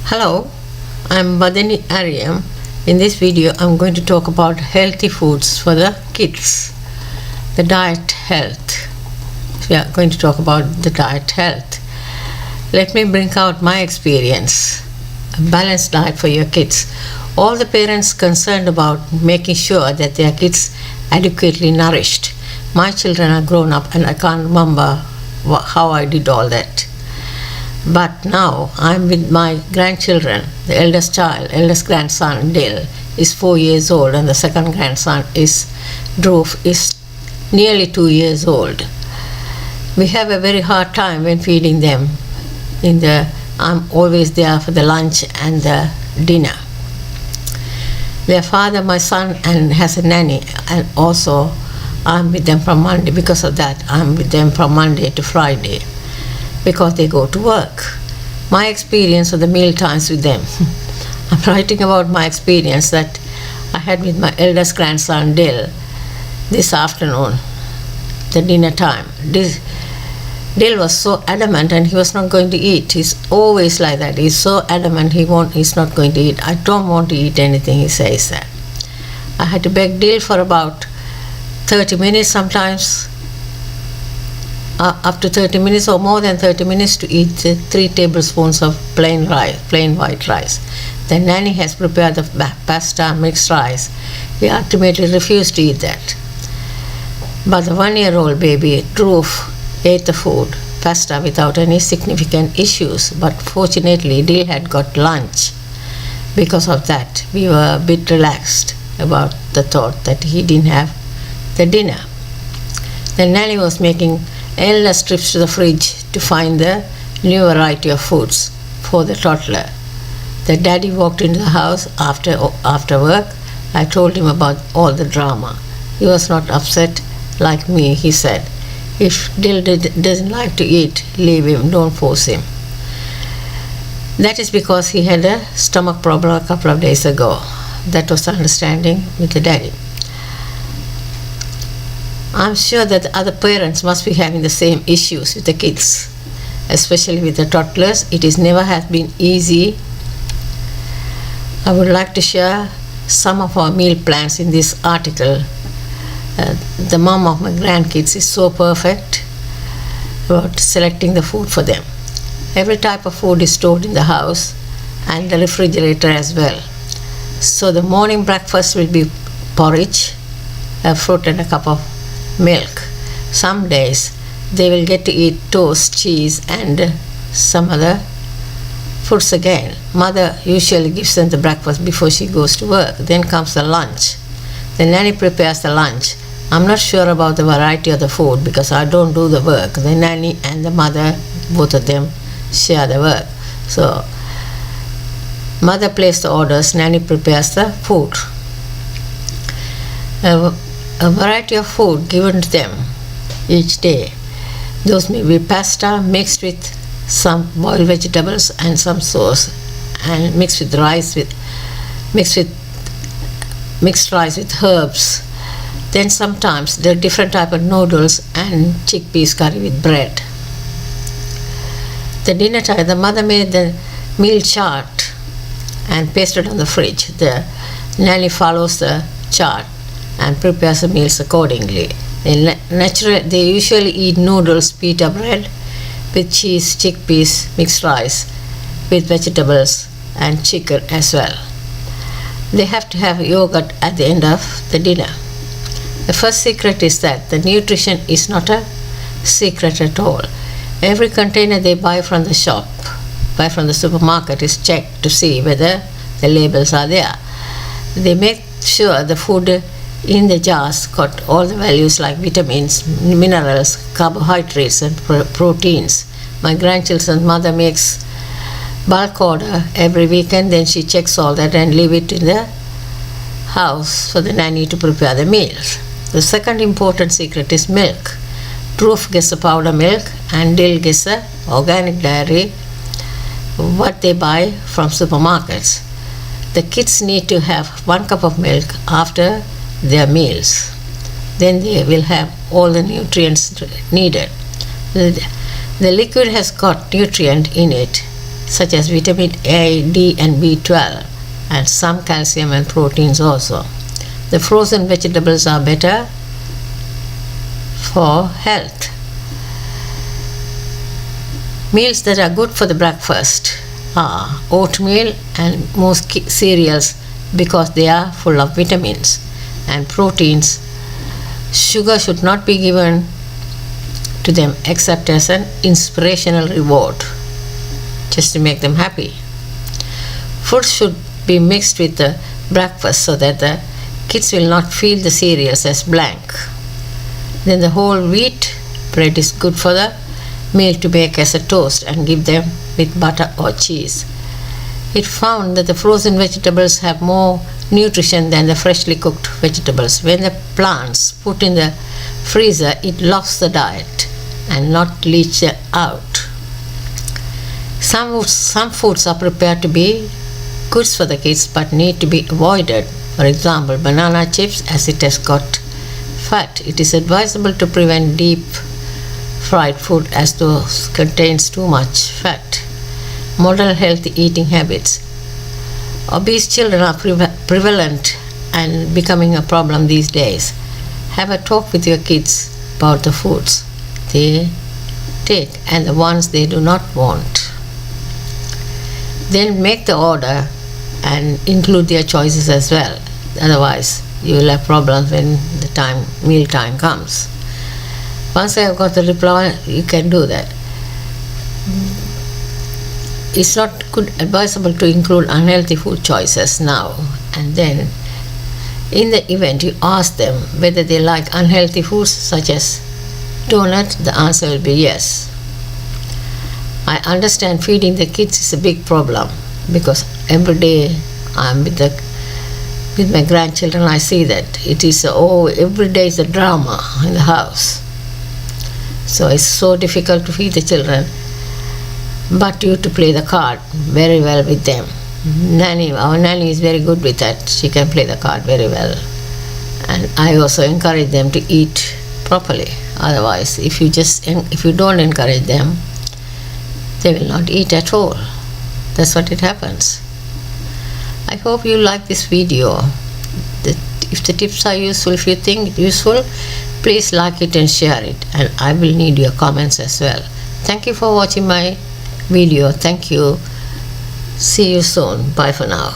Hello, I'm Badani Aryam. In this video, I'm going to talk about healthy foods for the kids. The diet health. We are going to talk about the diet health. Let me bring out my experience. A balanced diet for your kids. All the parents concerned about making sure that their kids adequately nourished. My children are grown up and I can't remember how I did all that. But now I'm with my grandchildren. The eldest grandson, Dhil, is 4 years old, and the second grandson is Dhruve, is nearly 2 years old. We have a very hard time when feeding them. I'm always there for the lunch and the dinner. Their father, my son, and has a nanny, and also I'm with them from Monday. Because of that, I'm with them from Monday to Friday, because they go to work. My experience of the meal times with them. I'm writing about my experience that I had with my eldest grandson Dhil this afternoon, the dinner time. Dhil was so adamant and he was not going to eat. He's always like that. He's so adamant he's not going to eat. I don't want to eat anything, he says that. I had to beg Dhil for about 30 minutes sometimes, up to 30 minutes or more than 30 minutes to eat 3 tablespoons of plain white rice. The nanny has prepared the pasta, mixed rice. He ultimately refused to eat that. But the 1-year-old baby, Dhruve, ate the food, pasta, without any significant issues. But fortunately, Dhil had got lunch. Because of that, we were a bit relaxed about the thought that he didn't have the dinner. The nanny was making endless trips to the fridge to find the new variety of foods for the toddler. The daddy walked into the house after work. I told him about all the drama. He was not upset like me, he said. If Dhil doesn't like to eat, leave him, don't force him. That is because he had a stomach problem a couple of days ago. That was the understanding with the daddy. I'm sure that other parents must be having the same issues with the kids, especially with the toddlers. It never has been easy. I would like to share some of our meal plans in this article. The mom of my grandkids is so perfect about selecting the food for them. Every type of food is stored in the house and the refrigerator as well. So the morning breakfast will be porridge, a fruit and a cup of milk. Some days they will get to eat toast, cheese and some other foods again. Mother usually gives them the breakfast before she goes to work. Then comes the lunch. The nanny prepares the lunch. I'm not sure about the variety of the food because I don't do the work. The nanny and the mother, both of them, share the work. So mother places the orders, nanny prepares the food. A variety of food given to them each day. Those may be pasta mixed with some boiled vegetables and some sauce, and mixed rice with herbs. Then sometimes there are different type of noodles and chickpeas curry with bread. The dinner time, the mother made the meal chart and pasted on the fridge. The nanny follows the chart and prepares the meals accordingly. They usually eat noodles, pita bread with cheese, chickpeas, mixed rice with vegetables and chicken as well. They have to have yogurt at the end of the dinner. The first secret is that the nutrition is not a secret at all. Every container they buy from the supermarket is checked to see whether the labels are there. They make sure the food in the jars got all the values like vitamins, minerals, carbohydrates and proteins. My grandchildren's mother makes bulk order every weekend, then she checks all that and leave it in the house for the nanny to prepare the meals. The second important secret is milk. Dhruve gets a powder milk and Dhil gets a organic dairy, what they buy from supermarkets. The kids need to have 1 cup of milk after their meals. Then they will have all the nutrients needed. The liquid has got nutrient in it such as vitamin A, D and B12, and some calcium and proteins also. The frozen vegetables are better for health. Meals that are good for the breakfast are oatmeal and most cereals because they are full of vitamins and proteins. Sugar should not be given to them except as an inspirational reward, just to make them happy. Food should be mixed with the breakfast so that the kids will not feel the cereals as blank. Then the whole wheat bread is good for the meal to bake as a toast and give them with butter or cheese. It found that the frozen vegetables have more nutrition than the freshly cooked vegetables. When the plants put in the freezer, it locks the diet and not leach it out. Some foods are prepared to be goods for the kids but need to be avoided. For example, banana chips, as it has got fat. It is advisable to prevent deep fried food as those contains too much fat. Model healthy eating habits. Obese children are prevalent and becoming a problem these days. Have a talk with your kids about the foods they take and the ones they do not want. Then make the order and include their choices as well. Otherwise, you will have problems when the meal time comes. Once I have got the reply, you can do that. It's not advisable to include unhealthy food choices now and then. In the event you ask them whether they like unhealthy foods such as donut, the answer will be yes. I understand feeding the kids is a big problem because every day I'm with my grandchildren. I see that it is every day is a drama in the house. So it's so difficult to feed the children, but you have to play the card very well with them. Our nanny is very good with that. She can play the card very well. And I also encourage them to eat properly. Otherwise, if you don't encourage them, they will not eat at all. That's what it happens. I hope you like this video. If the tips are useful, if you think useful, please like it and share it. And I will need your comments as well. Thank you for watching my video. Thank you. See you soon. Bye for now.